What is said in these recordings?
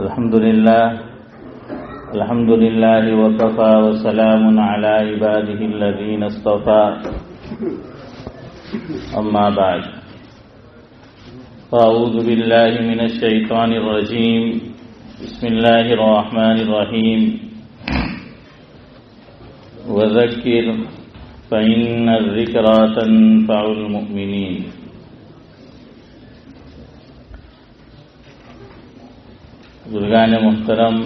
الحمد لله وكفى وسلام على عباده الذين اصطفى أما بعد فأعوذ بالله من الشيطان الرجيم بسم الله الرحمن الرحيم وذكر فإن الذكرى تنفع المؤمنين. بزرگان محترم،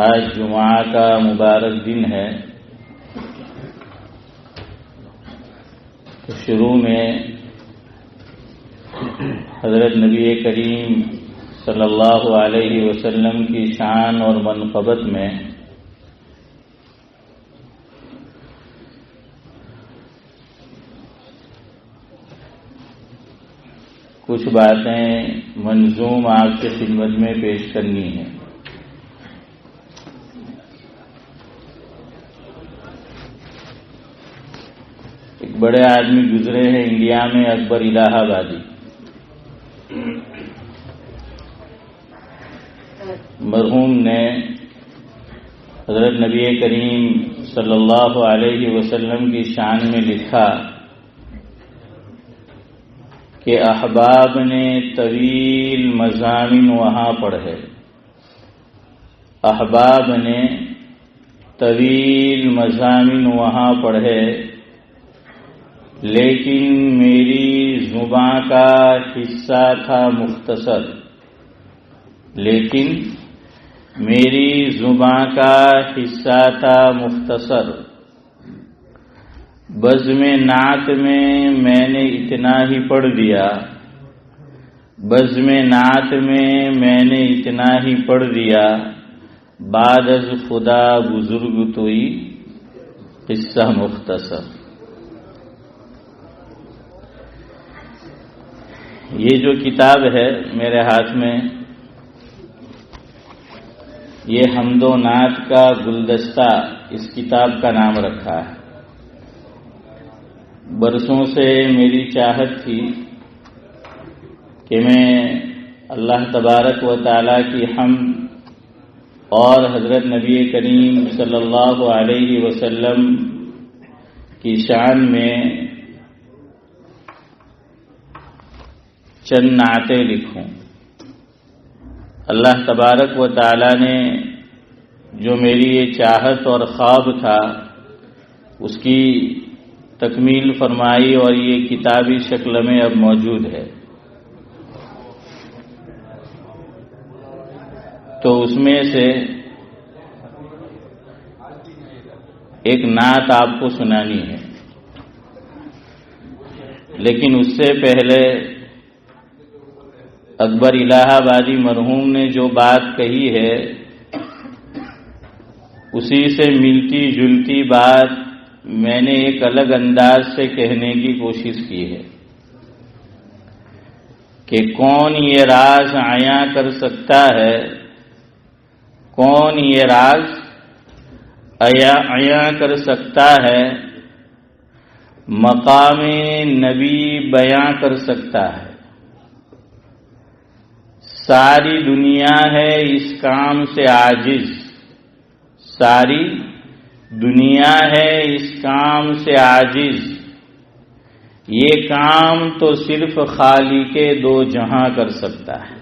آج جمعہ کا مبارک دن ہے. شروع میں حضرت نبی کریم صلی اللہ علیہ وسلم کی شان اور منقبت میں کچھ باتیں منظوم آپ کی خدمت میں پیش کرنی ہیں. ایک بڑے آدمی گزرے ہیں انڈیا میں، اکبر الہ آبادی. مرحوم نے حضرت نبی کریم صلی اللہ علیہ وسلم کی شان میں لکھا کہ احباب نے طویل مضامین وہاں پڑھے. احباب نے طویل مضامین وہاں پڑھے، لیکن میری زبان کا حصہ تھا مختصر. لیکن میری زبان کا حصہ تھا مختصر. بزم نعت میں نے اتنا ہی پڑھ دیا. بزم نعت میں نے اتنا ہی پڑھ دیا. بعد از خدا بزرگ توئی قصہ مختصر. یہ جو کتاب ہے میرے ہاتھ میں، یہ حمد و نعت کا گلدستہ اس کتاب کا نام رکھا ہے. برسوں سے میری چاہت تھی کہ میں اللہ تبارک و تعالی کی حمد اور حضرت نبی کریم صلی اللہ علیہ وسلم کی شان میں چند نعتیں لکھوں. اللہ تبارک و تعالی نے جو میری یہ چاہت اور خواب تھا اس کی تکمیل فرمائی، اور یہ کتابی شکل میں اب موجود ہے. تو اس میں سے ایک نعت آپ کو سنانی ہے، لیکن اس سے پہلے اکبر الہ آبادی مرحوم نے جو بات کہی ہے اسی سے ملتی جلتی بات میں نے ایک الگ انداز سے کہنے کی کوشش کی ہے کہ کون یہ راز عیاں کر سکتا ہے، کون یہ راز عیاں کر سکتا ہے، مقام نبی بیاں کر سکتا ہے. ساری دنیا ہے اس کام سے عاجز. ساری دنیا ہے اس کام سے عاجز. یہ کام تو صرف خالق دو جہاں کر سکتا ہے.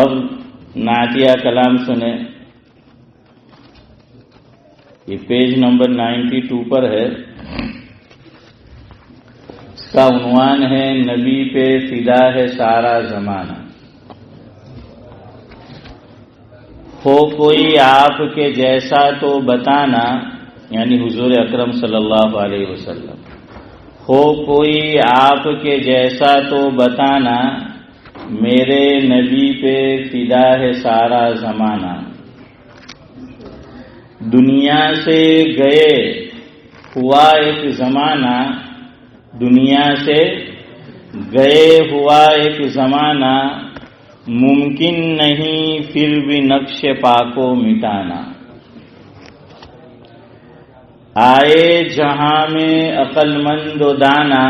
اب نعتیہ کلام سنیں. یہ پیج نمبر 92 پر ہے. اس کا عنوان ہے نبی پہ فدا ہے سارا زمانہ. ہو کوئی آپ کے جیسا تو بتانا، یعنی حضور اکرم صلی اللہ علیہ وسلم. ہو کوئی آپ کے جیسا تو بتانا، میرے نبی پہ فدا ہے سارا زمانہ. دنیا سے گئے ہوا ایک زمانہ، دنیا سے گئے ہوا ایک زمانہ، ممکن نہیں پھر بھی نقش پا کو مٹانا. آئے جہاں میں عقل مند و دانا،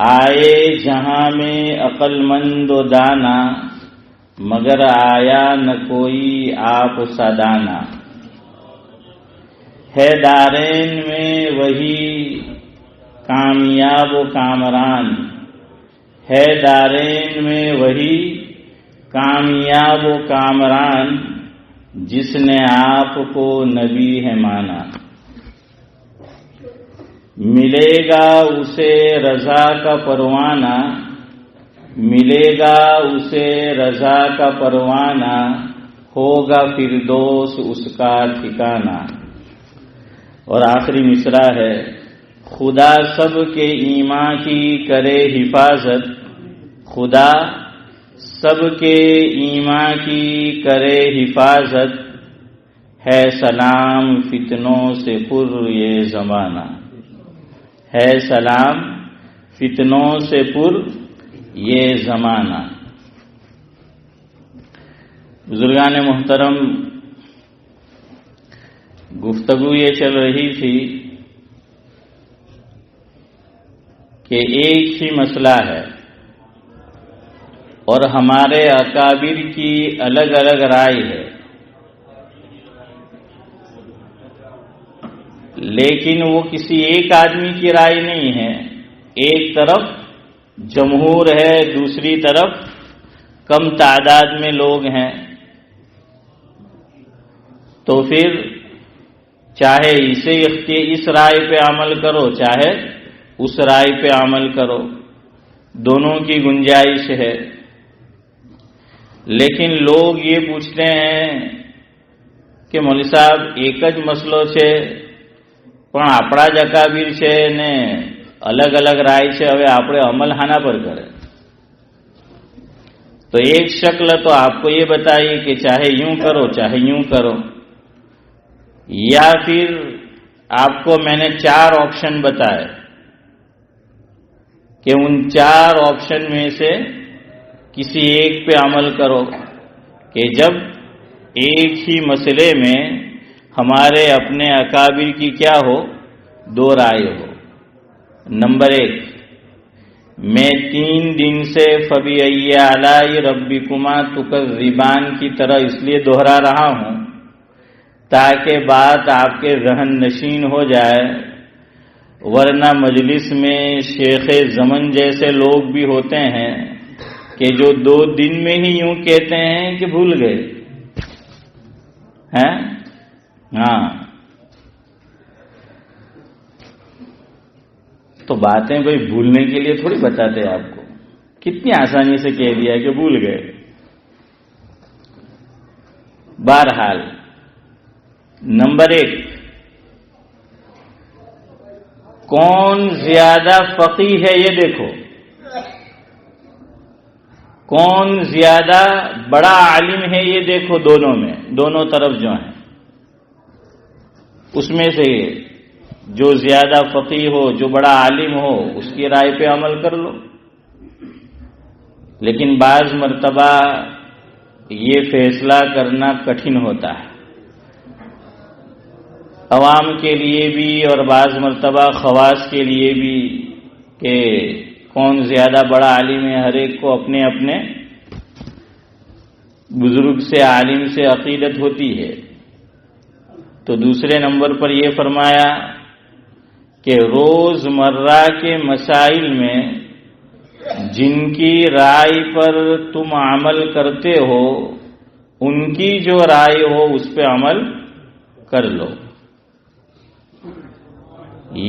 آئے جہاں میں عقل مند و دانا، مگر آیا نہ کوئی آپ سا دانا۔ ہے دارین میں وہی کامیاب و کامران، ہے دارین میں وہی کامیاب و کامران، جس نے آپ کو نبی ہے مانا۔ ملے گا اسے رضا کا پروانہ، ملے گا اسے رضا کا پروانہ، ہوگا فردوس اس کا ٹھکانہ۔ اور آخری مصرع ہے، خدا سب کے ایمان کی کرے حفاظت، خدا سب کے ایمان کی کرے حفاظت، ہے سلام فتنوں سے پر یہ زمانہ، ہے سلام فتنوں سے پر یہ زمانہ۔ بزرگان محترم، گفتگو یہ چل رہی تھی کہ ایک ہی مسئلہ ہے اور ہمارے اکابر کی الگ الگ رائے ہے، لیکن وہ کسی ایک آدمی کی رائے نہیں ہے۔ ایک طرف جمہور ہے، دوسری طرف کم تعداد میں لوگ ہیں، تو پھر چاہے اس رائے پہ عمل کرو، چاہے اس رائے پہ عمل کرو، دونوں کی گنجائش ہے۔ لیکن لوگ یہ پوچھتے ہیں کہ مولوی صاحب ایک જ مسئلو છે પણ આપણા જ અકાબીર છે ને અલગ અલગ રાય છે, હવે આપણે અમલ હાના પર કરે? تو ایک شکل تو آپ کو یہ بتائیے کہ چاہے یوں کرو چاہے یوں کرو، یا پھر آپ کو میں نے 4 آپشن بتائے کہ ان 4 آپشن میں سے کسی ایک پہ عمل کرو، کہ جب ایک ہی مسئلے میں ہمارے اپنے اکابر کی کیا ہو، 2 رائے ہو۔ نمبر 1، میں 3 دن سے فَبِأَيِّ آلَاءِ رَبِّكُمَا تُكَذِّبَانِ کی طرح اس لیے دہرا رہا ہوں تاکہ بات آپ کے ذہن نشین ہو جائے، ورنہ مجلس میں شیخ زمن جیسے لوگ بھی ہوتے ہیں کہ جو 2 دن میں ہی یوں کہتے ہیں کہ بھول گئے ہیں۔ ہاں، تو باتیں کوئی بھولنے کے لیے تھوڑی بتاتے ہیں آپ کو، کتنی آسانی سے کہہ دیا کہ بھول گئے۔ بہرحال نمبر 1، کون زیادہ فقیہ ہے یہ دیکھو، کون زیادہ بڑا عالم ہے یہ دیکھو، دونوں میں، دونوں طرف جو ہیں، اس میں سے جو زیادہ فقیہ ہو، جو بڑا عالم ہو، اس کی رائے پہ عمل کر لو۔ لیکن بعض مرتبہ یہ فیصلہ کرنا کٹھن ہوتا ہے، عوام کے لیے بھی اور بعض مرتبہ خواص کے لیے بھی، کہ کون زیادہ بڑا عالم ہے۔ ہر ایک کو اپنے اپنے بزرگ سے، عالم سے عقیدت ہوتی ہے۔ تو دوسرے نمبر پر یہ فرمایا کہ روز مرہ کے مسائل میں جن کی رائے پر تم عمل کرتے ہو، ان کی جو رائے ہو اس پہ عمل کر لو۔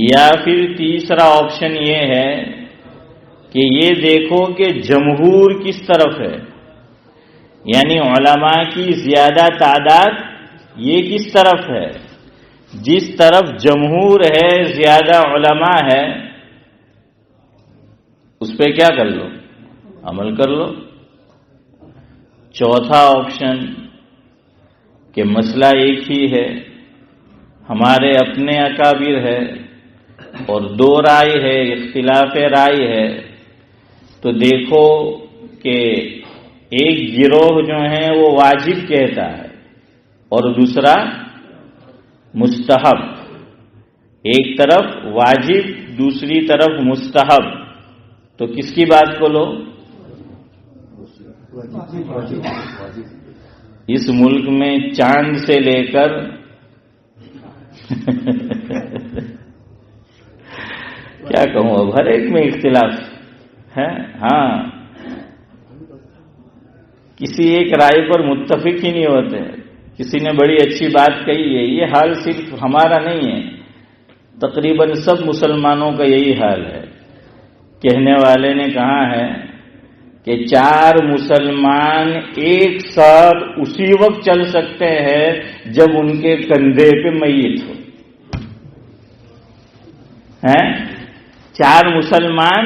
یا پھر تیسرا آپشن یہ ہے کہ یہ دیکھو کہ جمہور کس طرف ہے، یعنی علماء کی زیادہ تعداد یہ کس طرف ہے۔ جس طرف جمہور ہے، زیادہ علماء ہے، اس پہ کیا کر لو، عمل کر لو۔ چوتھا آپشن کہ مسئلہ ایک ہی ہے، ہمارے اپنے اکابر ہے اور 2 رائے ہے، اختلاف رائے ہے، تو دیکھو کہ ایک گروہ جو ہے وہ واجب کہتا ہے اور دوسرا مستحب، ایک طرف واجب دوسری طرف مستحب، تو کس کی بات کو لو؟ اس ملک میں چاند سے لے کر کیا کہوں، اب ہر ایک میں اختلاف ہے. ہاں، کسی ایک رائے پر متفق ہی نہیں ہوتے. کسی نے بڑی اچھی بات کہی ہے. یہ حال صرف ہمارا نہیں ہے، تقریباً سب مسلمانوں کا یہی حال ہے. کہنے والے نے کہا ہے کہ 4 مسلمان ایک ساتھ اسی وقت چل سکتے ہیں جب ان کے کندھے پہ میت ہو. 4 مسلمان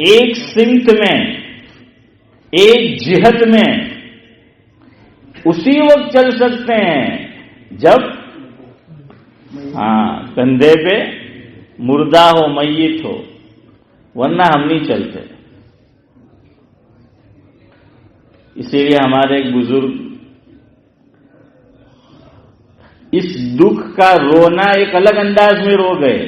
ایک سمت میں، ایک جہت میں اسی وقت چل سکتے ہیں جب کندھے پہ مردہ ہو، میت ہو، ورنہ ہم نہیں چلتے. اسی لیے ہمارے ایک بزرگ اس دکھ کا رونا ایک الگ انداز میں رو گئے.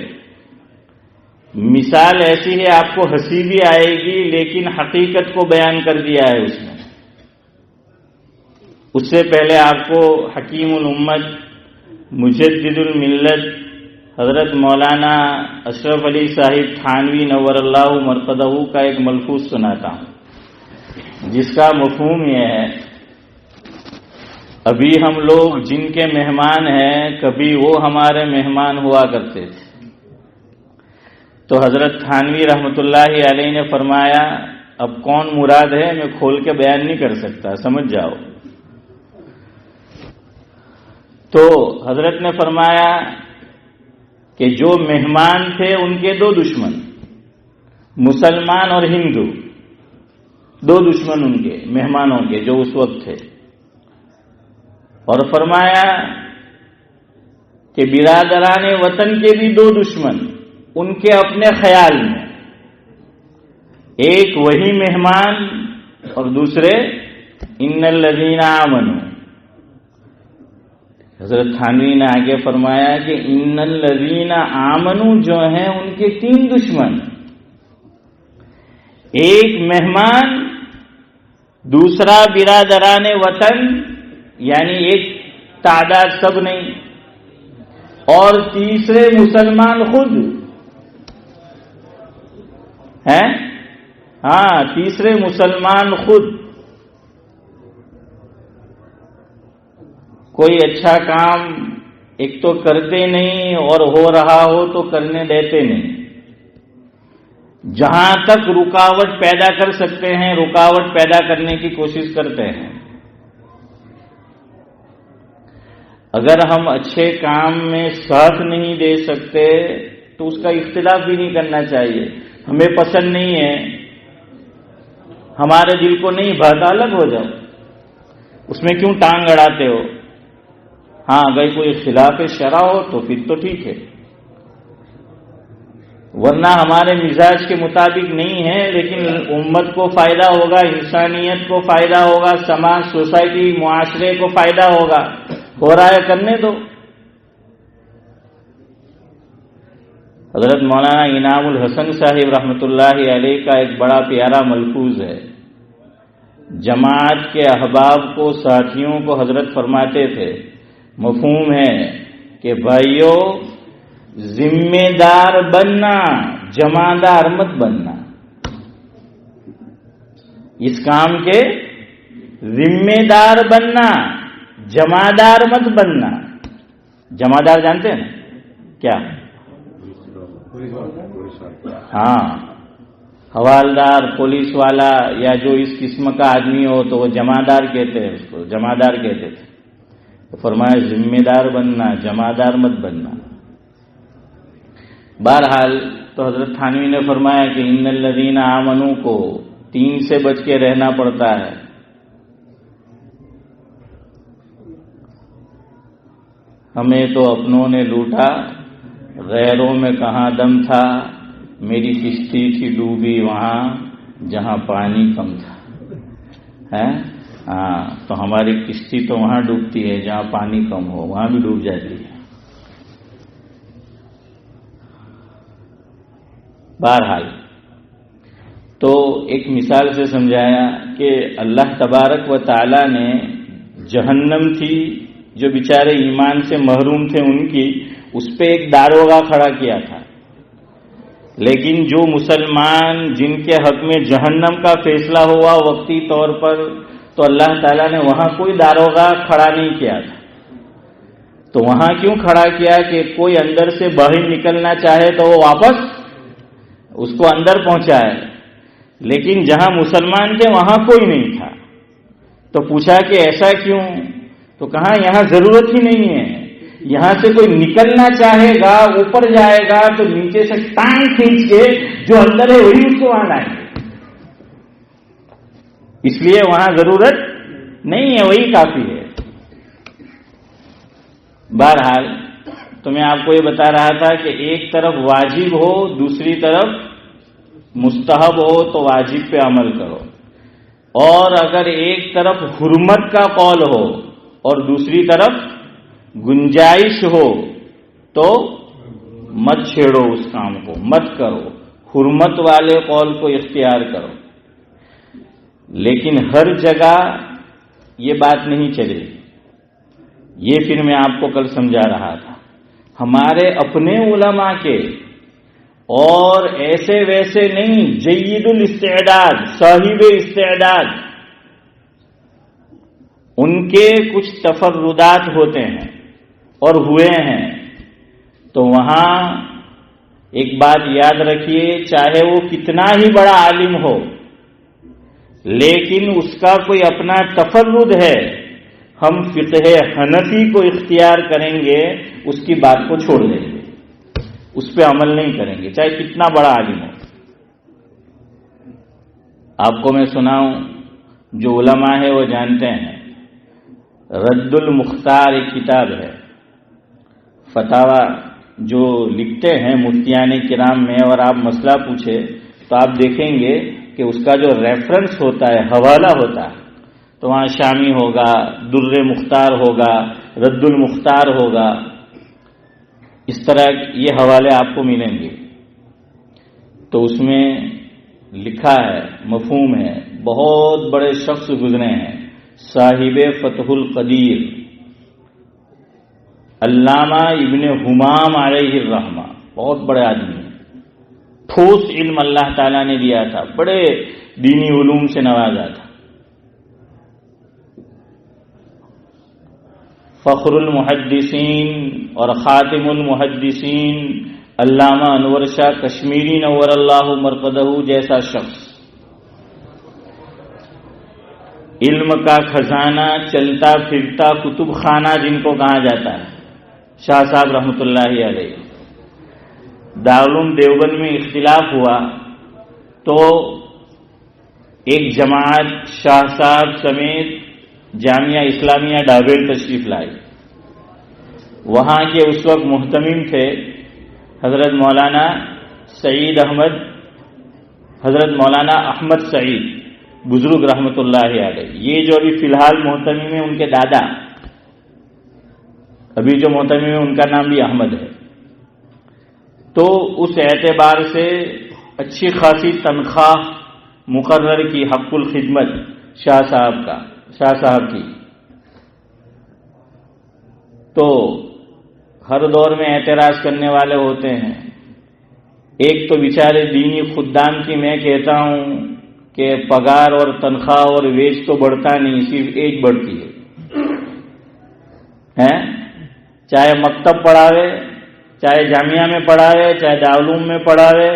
مثال ایسی ہے، آپ کو ہنسی بھی آئے گی لیکن حقیقت کو بیان کر دیا ہے اس نے. اس سے پہلے آپ کو حکیم الامت مجدد الملت حضرت مولانا اشرف علی صاحب تھانوی نور اللہ مرقدہ کا ایک ملفوظ سناتا ہوں، جس کا مفہوم یہ ہے. ابھی ہم لوگ جن کے مہمان ہیں کبھی وہ ہمارے مہمان ہوا کرتے تھے. تو حضرت تھانوی رحمت اللہ علیہ نے فرمایا، اب کون مراد ہے میں کھول کے بیان نہیں کر سکتا، سمجھ جاؤ. تو حضرت نے فرمایا کہ جو مہمان تھے ان کے 2 دشمن، مسلمان اور ہندو، 2 دشمن ان کے مہمانوں کے جو اس وقت تھے. اور فرمایا کہ برادران وطن کے بھی 2 دشمن ان کے اپنے خیال میں، ایک وہی مہمان اور دوسرے ان الذین آمنوا. حضرت تھانوی نے آگے فرمایا کہ ان الذین آمنوا جو ہیں ان کے 3 دشمن، ایک مہمان، دوسرا برادران وطن یعنی ایک تعداد سب نہیں، اور تیسرے مسلمان خود ہیں. تیسرے مسلمان خود. کوئی اچھا کام ایک تو کرتے نہیں اور ہو رہا ہو تو کرنے دیتے نہیں. جہاں تک رکاوٹ پیدا کر سکتے ہیں رکاوٹ پیدا کرنے کی کوشش کرتے ہیں. اگر ہم اچھے کام میں ساتھ نہیں دے سکتے تو اس کا اختلاف بھی نہیں کرنا چاہیے. ہمیں پسند نہیں ہے، ہمارے دل کو نہیں بھاتا، الگ ہو جاؤ. اس میں کیوں ٹانگ اڑاتے ہو؟ اگر کوئی خلاف شرع ہو تو پھر تو ٹھیک ہے، ورنہ ہمارے مزاج کے مطابق نہیں ہے لیکن امت کو فائدہ ہوگا، انسانیت کو فائدہ ہوگا، سماج، سوسائٹی، معاشرے کو فائدہ ہوگا، ہو رہا ہے کرنے دو. حضرت مولانا انعام الحسن صاحب رحمۃ اللہ علیہ کا ایک بڑا پیارا ملفوظ ہے. جماعت کے احباب کو، ساتھیوں کو حضرت فرماتے تھے، مفہوم ہے کہ بھائیو ذمہ دار بننا، جمعدار مت بننا. اس کام کے ذمہ دار بننا، جمعدار مت بننا. جمعدار جانتے ہیں کیا؟ حوالدار، پولیس والا یا جو اس قسم کا آدمی ہو تو وہ جمعدار کہتے ہیں، اس کو جمعدار کہتے تھے. تو فرمایا ذمہ دار بننا، جمعدار مت بننا. بہرحال تو حضرت تھانوی نے فرمایا کہ ان الذین آمنوا کو 3 سے بچ کے رہنا پڑتا ہے. ہمیں تو اپنوں نے لوٹا، غیروں میں کہاں دم تھا، میری کشتی تھی ڈوبی وہاں جہاں پانی کم تھا. تو ہماری کشتی تو وہاں ڈوبتی ہے جہاں پانی کم ہو، وہاں بھی ڈوب جاتی ہے. بہرحال تو ایک مثال سے سمجھایا کہ اللہ تبارک و تعالی نے جہنم تھی جو بیچارے ایمان سے محروم تھے ان کی، اس پہ ایک داروغہ کھڑا کیا تھا، لیکن جو مسلمان جن کے حق میں جہنم کا فیصلہ ہوا وقتی طور پر، تو اللہ تعالیٰ نے وہاں کوئی داروغہ کھڑا نہیں کیا تھا۔ تو وہاں کیوں کھڑا کیا کہ کوئی اندر سے باہر نکلنا چاہے تو وہ واپس اس کو اندر پہنچائے، لیکن جہاں مسلمان تھے وہاں کوئی نہیں تھا۔ تو پوچھا کہ ایسا کیوں؟ تو کہا یہاں ضرورت ہی نہیں ہے، یہاں سے کوئی نکلنا چاہے گا اوپر جائے گا تو نیچے سے ٹانگ کھینچ کے جو اندر ہے وہی اس کو وہاں لائیں گے، اس لیے وہاں ضرورت نہیں ہے، وہی کافی ہے۔ بہرحال تو میں آپ کو یہ بتا رہا تھا کہ ایک طرف واجب ہو دوسری طرف مستحب ہو تو واجب پہ عمل کرو، اور اگر ایک طرف حرمت کا قول ہو اور دوسری طرف گنجائش ہو تو مت چھیڑو، اس کام کو مت کرو، حرمت والے قول کو اختیار کرو۔ لیکن ہر جگہ یہ بات نہیں چلے، یہ پھر میں آپ کو کل سمجھا رہا تھا، ہمارے اپنے علماء کے اور ایسے ویسے نہیں، جید الاستعداد، صاحب استعداد، ان کے کچھ تفردات ہوتے ہیں اور ہوئے ہیں، تو وہاں ایک بات یاد رکھیے، چاہے وہ کتنا ہی بڑا عالم ہو لیکن اس کا کوئی اپنا تفرد ہے، ہم فقہ حنفی کو اختیار کریں گے، اس کی بات کو چھوڑ دیں گے، اس پہ عمل نہیں کریں گے چاہے کتنا بڑا عالم ہو۔ آپ کو میں سناؤں، جو علماء ہے وہ جانتے ہیں، رد المختار ایک کتاب ہے، فتاوی جو لکھتے ہیں مفتیان کرام میں، اور آپ مسئلہ پوچھے تو آپ دیکھیں گے کہ اس کا جو ریفرنس ہوتا ہے، حوالہ ہوتا ہے، تو وہاں شامی ہوگا، در مختار ہوگا، رد المختار ہوگا، اس طرح یہ حوالے آپ کو ملیں گے۔ تو اس میں لکھا ہے، مفہوم ہے، بہت بڑے شخص گزرے ہیں، صاحب فتح القدیر علامہ ابن حمام علیہ الرحمہ، بہت بڑے آدمی ہیں، ٹھوس علم اللہ تعالیٰ نے دیا تھا، بڑے دینی علوم سے نوازا تھا۔ فخر المحدثین اور خاتم المحدثین علامہ انور شاہ کشمیری نور اللہ مرقدہ جیسا شخص، علم کا خزانہ، چلتا پھرتا کتب خانہ جن کو کہا جاتا ہے، شاہ صاحب رحمۃ اللہ علیہ۔ دارالعلوم دیوبند میں اختلاف ہوا تو ایک جماعت شاہ صاحب سمیت جامعہ اسلامیہ ڈابیل تشریف لائی۔ وہاں کے اس وقت محتمم تھے حضرت مولانا سعید احمد، حضرت مولانا احمد سعید بزرگ رحمۃ اللہ علیہ، یہ جو ابھی فی الحال محتمم ہے ان کے دادا، ابھی جو محتمم ہے ان کا نام بھی احمد ہے۔ تو اس اعتبار سے اچھی خاصی تنخواہ مقرر کی، حق الخدمت شاہ صاحب کی۔ تو ہر دور میں اعتراض کرنے والے ہوتے ہیں، ایک تو بیچارے دینی خدام کی میں کہتا ہوں کہ پگار اور تنخواہ اور ویج تو بڑھتا نہیں، صرف ایج بڑھتی ہے، چاہے مکتب پڑھاوے، چاہے جامعہ میں پڑھاوے، چاہے دارالعلوم میں پڑھاوے،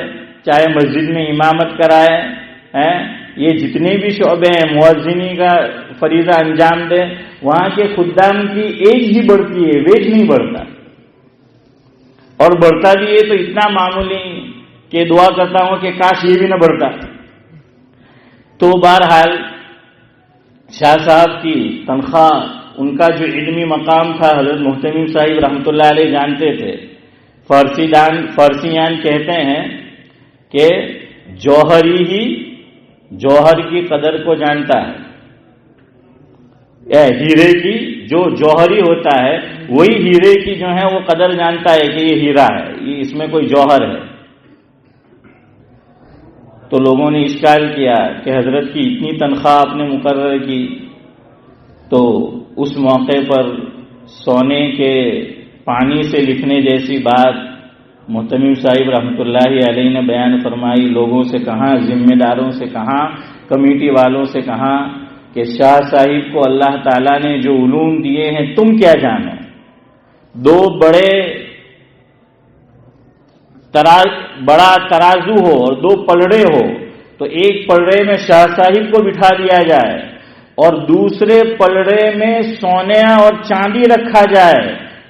چاہے مسجد میں امامت کرائے، یہ جتنے بھی شعبے ہیں، مؤذنی کا فریضہ انجام دے، وہاں کے خدام کی ایج ہی بڑھتی ہے، ویج نہیں بڑھتا، اور بڑھتا بھی ہے تو اتنا معمولی کہ دعا کرتا ہوں کہ کاش یہ بھی نہ بڑھتا۔ تو بہرحال شاہ صاحب کی تنخواہ، ان کا جو علمی مقام تھا، حضرت محتمم صاحب رحمۃ اللہ علیہ جانتے تھے۔ فارسیان کہتے ہیں کہ جوہری ہی جوہر کی قدر کو جانتا ہے، ہیرے کی جو جوہری ہوتا ہے وہی ہیرے کی جو ہے وہ قدر جانتا ہے کہ یہ ہیرا ہے، یہ اس میں کوئی جوہر ہے۔ تو لوگوں نے اشکال کیا کہ حضرت کی اتنی تنخواہ آپ نے مقرر کی، تو اس موقع پر سونے کے پانی سے لکھنے جیسی بات محتمم صاحب رحمۃ اللہ علیہ نے بیان فرمائی. لوگوں سے کہا، ذمہ داروں سے کہا، کمیٹی والوں سے کہا کہ شاہ صاحب کو اللہ تعالیٰ نے جو علوم دیے ہیں تم کیا جانو. دو بڑا ترازو ہو اور دو پلڑے ہو، تو ایک پلڑے میں شاہ صاحب کو بٹھا دیا جائے اور دوسرے پلڑے میں سونے اور چاندی رکھا جائے،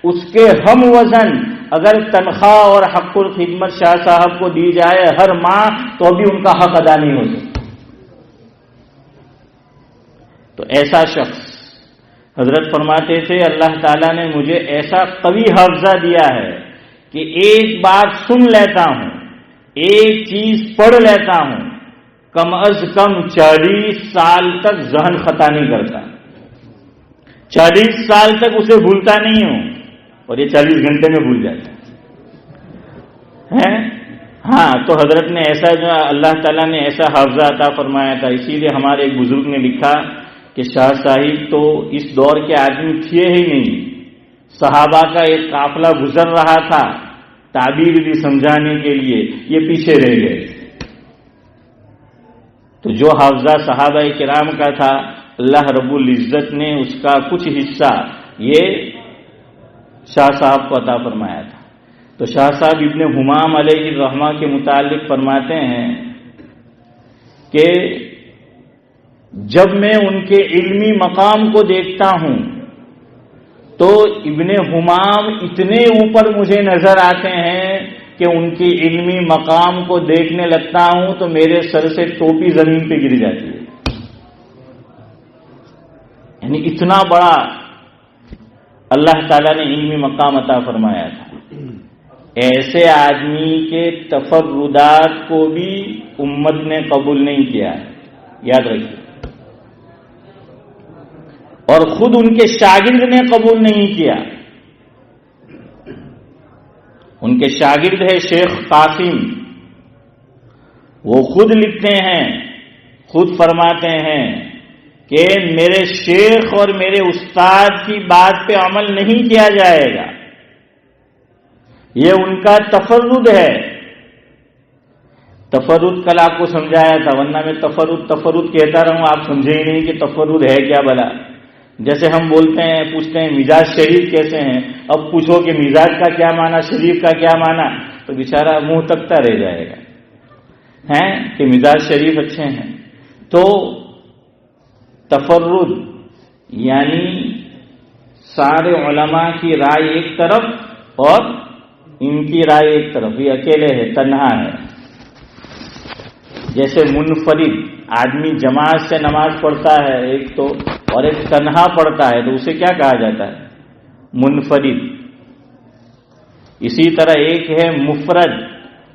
اس کے ہم وزن اگر تنخواہ اور حق الخدمت شاہ صاحب کو دی جائے ہر ماہ، تو بھی ان کا حق ادا نہیں ہو سکتا. تو ایسا شخص، حضرت فرماتے تھے اللہ تعالیٰ نے مجھے ایسا قوی حافظہ دیا ہے کہ ایک بات سن لیتا ہوں، ایک چیز پڑھ لیتا ہوں، کم از کم 40 سال تک ذہن خطا نہیں کرتا، 40 سال تک اسے بھولتا نہیں ہوں، اور یہ 40 گھنٹے میں بھول جاتا ہے. ہاں، تو حضرت نے ایسا، جو اللہ تعالیٰ نے ایسا حافظہ عطا فرمایا تھا. اسی لیے ہمارے ایک بزرگ نے لکھا کہ شاہ صاحب تو اس دور کے آدمی تھے ہی نہیں. صحابہ کا ایک قافلہ گزر رہا تھا تعبیر بھی سمجھانے کے لیے، یہ پیچھے رہ گئے. تو جو حافظہ صحابہ کرام کا تھا، اللہ رب العزت نے اس کا کچھ حصہ یہ شاہ صاحب کو عطا فرمایا تھا. تو شاہ صاحب ابن حمام علیہ الرحمہ کے متعلق فرماتے ہیں کہ جب میں ان کے علمی مقام کو دیکھتا ہوں تو ابن حمام اتنے اوپر مجھے نظر آتے ہیں کہ ان کی علمی مقام کو دیکھنے لگتا ہوں تو میرے سر سے ٹوپی زمین پہ گر جاتی ہے. یعنی اتنا بڑا اللہ تعالیٰ نے علمی مقام عطا فرمایا تھا. ایسے آدمی کے تفردات کو بھی امت نے قبول نہیں کیا، یاد رکھیے، اور خود ان کے شاگرد نے قبول نہیں کیا. ان کے شاگرد ہے شیخ قاسم، وہ خود لکھتے ہیں، خود فرماتے ہیں کہ میرے شیخ اور میرے استاد کی بات پہ عمل نہیں کیا جائے گا، یہ ان کا تفرد ہے. تفرد کل آپ کو سمجھایا تھا، ورنہ میں تفرد کہتا رہوں، آپ سمجھے ہی نہیں کہ تفرد ہے کیا بھلا. جیسے ہم بولتے ہیں، پوچھتے ہیں مزاج شریف کیسے ہیں، اب پوچھو کہ مزاج کا کیا معنی، شریف کا کیا معنی، تو بیچارہ منہ تکتا رہ جائے گا ہیں کہ مزاج شریف اچھے ہیں. تو تفرد یعنی سارے علماء کی رائے ایک طرف اور ان کی رائے ایک طرف، یہ اکیلے ہے، تنہا ہے. جیسے منفرد آدمی جماعت سے نماز پڑھتا ہے ایک تو، اور ایک تنہا پڑھتا ہے، تو اسے کیا کہا جاتا ہے؟ منفرد. اسی طرح ایک ہے مفرد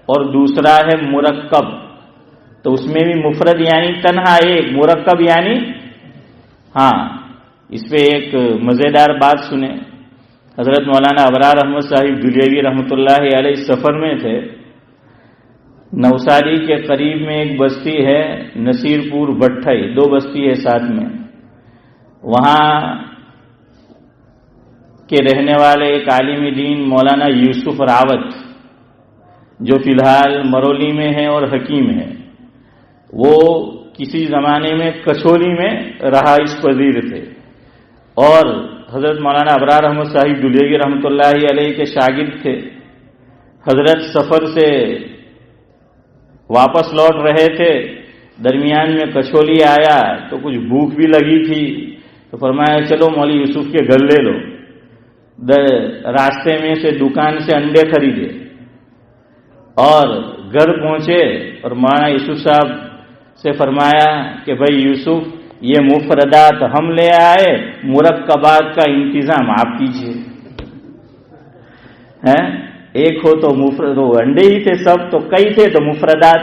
اور دوسرا ہے مرکب. تو اس میں بھی مفرد یعنی تنہا ایک، مرکب یعنی، ہاں، اس پہ ایک مزیدار بات سنیں. حضرت مولانا ابرار احمد صاحب دلیوی رحمۃ اللہ علیہ سفر میں تھے. نوساری کے قریب میں ایک بستی ہے نصیر پور بٹھئی، 2 بستی ہے ساتھ میں. وہاں کے رہنے والے ایک عالم دین مولانا یوسف راوت، جو فی الحال مرولی میں ہے اور حکیم ہے، وہ کسی زمانے میں کچھولی میں رہائش پذیر تھے اور حضرت مولانا ابرار احمد صاحب دلیوی رحمۃ اللہ علیہ کے شاگرد تھے. حضرت سفر سے واپس لوٹ رہے تھے، درمیان میں کچھولی آیا تو کچھ بھوک بھی لگی تھی، تو فرمایا چلو مولوی یوسف کے گھر لے لو. راستے میں سے دکان سے انڈے خریدے اور گھر پہنچے اور مولانا یوسف صاحب سے فرمایا کہ بھائی یوسف، یہ مفردات ہم لے آئے، مرکبات کا انتظام آپ کیجیے. ایک ہو تو مفرد، انڈے ہی تھے سب، تو کئی تھے تو مفردات.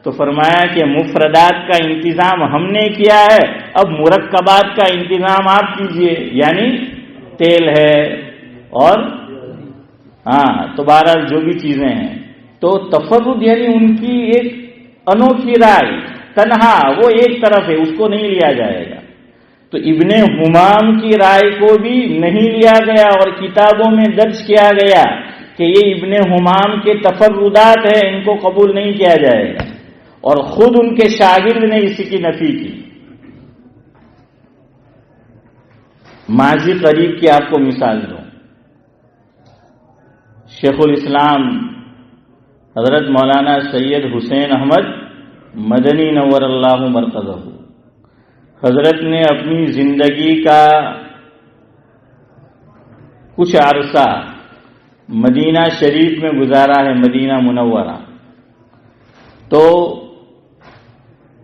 تو فرمایا کہ مفردات کا انتظام ہم نے کیا ہے، اب مرکبات کا انتظام آپ کیجیے، یعنی تیل ہے اور ہاں، تو بہرحال جو بھی چیزیں ہیں. تو تفرد یعنی ان کی ایک انوکھی رائے تنہا وہ ایک طرف ہے، اس کو نہیں لیا جائے گا. تو ابن حمام کی رائے کو بھی نہیں لیا گیا اور کتابوں میں درج کیا گیا کہ یہ ابن حمام کے تفردات ہیں، ان کو قبول نہیں کیا جائے گا، اور خود ان کے شاگرد نے اسی کی نفی کی. ماضی قریب کی آپ کو مثال دوں. شیخ الاسلام حضرت مولانا سید حسین احمد مدنی نور اللہ مرقدہ، حضرت نے اپنی زندگی کا کچھ عرصہ مدینہ شریف میں گزارا ہے، مدینہ منورہ. تو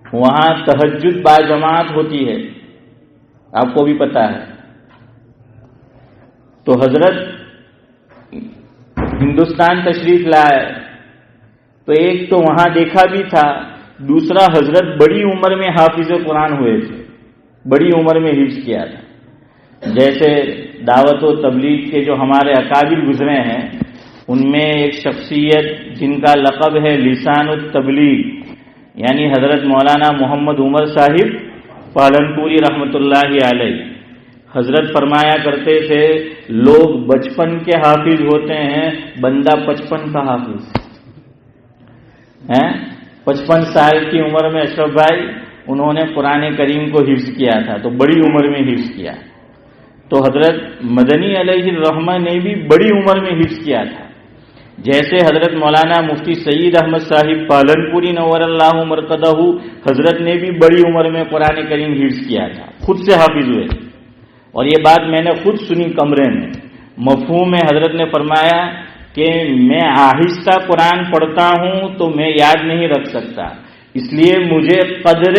وہاں تہجد باجماعت ہوتی ہے، آپ کو بھی پتا ہے. تو حضرت ہندوستان تشریف لائے تو ایک تو وہاں دیکھا بھی تھا، دوسرا حضرت بڑی عمر میں حافظ قرآن ہوئے تھے، بڑی عمر میں حفظ کیا تھا. جیسے دعوت و تبلیغ کے جو ہمارے اکابر گزرے ہیں، ان میں ایک شخصیت جن کا لقب ہے لسان التبلیغ، یعنی حضرت مولانا محمد عمر صاحب پالنپوری رحمۃ اللہ علیہ. حضرت فرمایا کرتے تھے لوگ بچپن کے حافظ ہوتے ہیں، بندہ 55 کا حافظ ہے. 55 سال کی عمر میں اشرف بھائی انہوں نے قرآن کریم کو حفظ کیا تھا، تو بڑی عمر میں حفظ کیا. تو حضرت مدنی علیہ الرحمہ نے بھی بڑی عمر میں حفظ کیا تھا. جیسے حضرت مولانا مفتی سعید احمد صاحب پالنپوری نور اللہ مرقدہ، حضرت نے بھی بڑی عمر میں قرآن کریم حفظ کیا تھا، خود سے حافظ ہوئے. اور یہ بات میں نے خود سنی کمرے میں. مفہوم میں حضرت نے فرمایا کہ میں آہستہ قرآن پڑھتا ہوں تو میں یاد نہیں رکھ سکتا، اس لیے مجھے قدر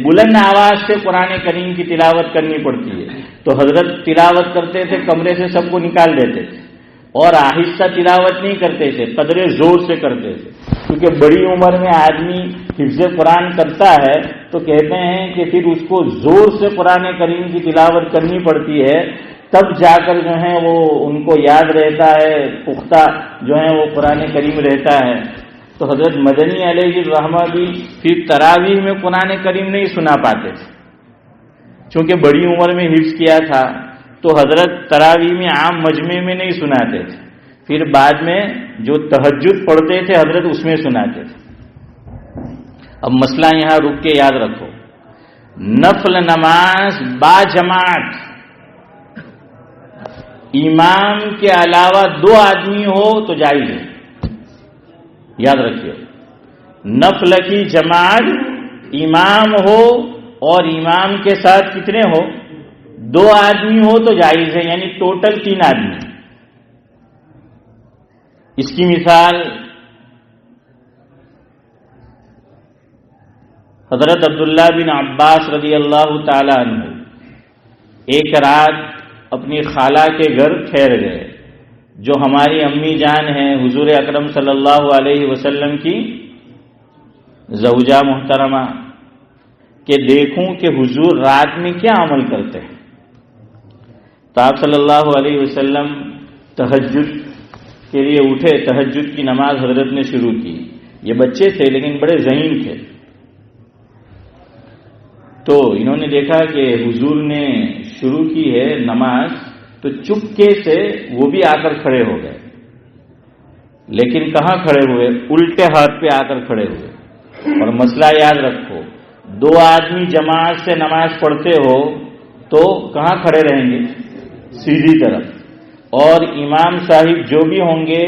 بلند آواز سے قرآن کریم کی تلاوت کرنی پڑتی ہے. تو حضرت تلاوت کرتے تھے، کمرے سے سب کو نکال دیتے تھے، اور آہستہ تلاوت نہیں کرتے تھے، قدر زور سے کرتے تھے. کیونکہ بڑی عمر میں آدمی حفظ قرآن کرتا ہے تو کہتے ہیں کہ پھر اس کو زور سے قرآن کریم کی تلاوت کرنی پڑتی ہے، تب جا کر جو ہے وہ ان کو یاد رہتا ہے، پختہ جو ہے وہ قرآن کریم رہتا ہے. تو حضرت مدنی علیہ الرحمہ بھی پھر تراویح میں قرآن کریم نہیں سنا پاتے تھے، چونکہ بڑی عمر میں حفظ کیا تھا. تو حضرت تراویح میں عام مجمع میں نہیں سناتے تھے، پھر بعد میں جو تہجد پڑھتے تھے حضرت اس میں سناتے تھے. اب مسئلہ یہاں رک کے یاد رکھو، نفل نماز با جماعت امام کے علاوہ 2 آدمی ہو تو جائز ہے. یاد رکھیے، نفل کی جماعت امام ہو اور امام کے ساتھ کتنے ہو؟ 2 آدمی ہو تو جائز ہے، یعنی ٹوٹل 3 آدمی. اس کی مثال حضرت عبداللہ بن عباس رضی اللہ تعالی عنہ ایک رات اپنی خالہ کے گھر ٹھہر گئے، جو ہماری امی جان ہیں حضور اکرم صلی اللہ علیہ وسلم کی زوجہ محترمہ، کہ دیکھوں کہ حضور رات میں کیا عمل کرتے ہیں. تو آپ صلی اللہ علیہ وسلم تہجد کے لیے اٹھے، تہجد کی نماز حضرت نے شروع کی. یہ بچے تھے لیکن بڑے ذہین تھے. تو انہوں نے دیکھا کہ حضور نے شروع کی ہے نماز، تو چپکے سے وہ بھی آ کر کھڑے ہو گئے. لیکن کہاں کھڑے ہوئے؟ الٹے ہاتھ پہ آ کر کھڑے ہوئے. اور مسئلہ یاد رکھو، 2 آدمی جماعت سے نماز پڑھتے ہو تو کہاں کھڑے رہیں گے؟ سیدھی طرف. اور امام صاحب جو بھی ہوں گے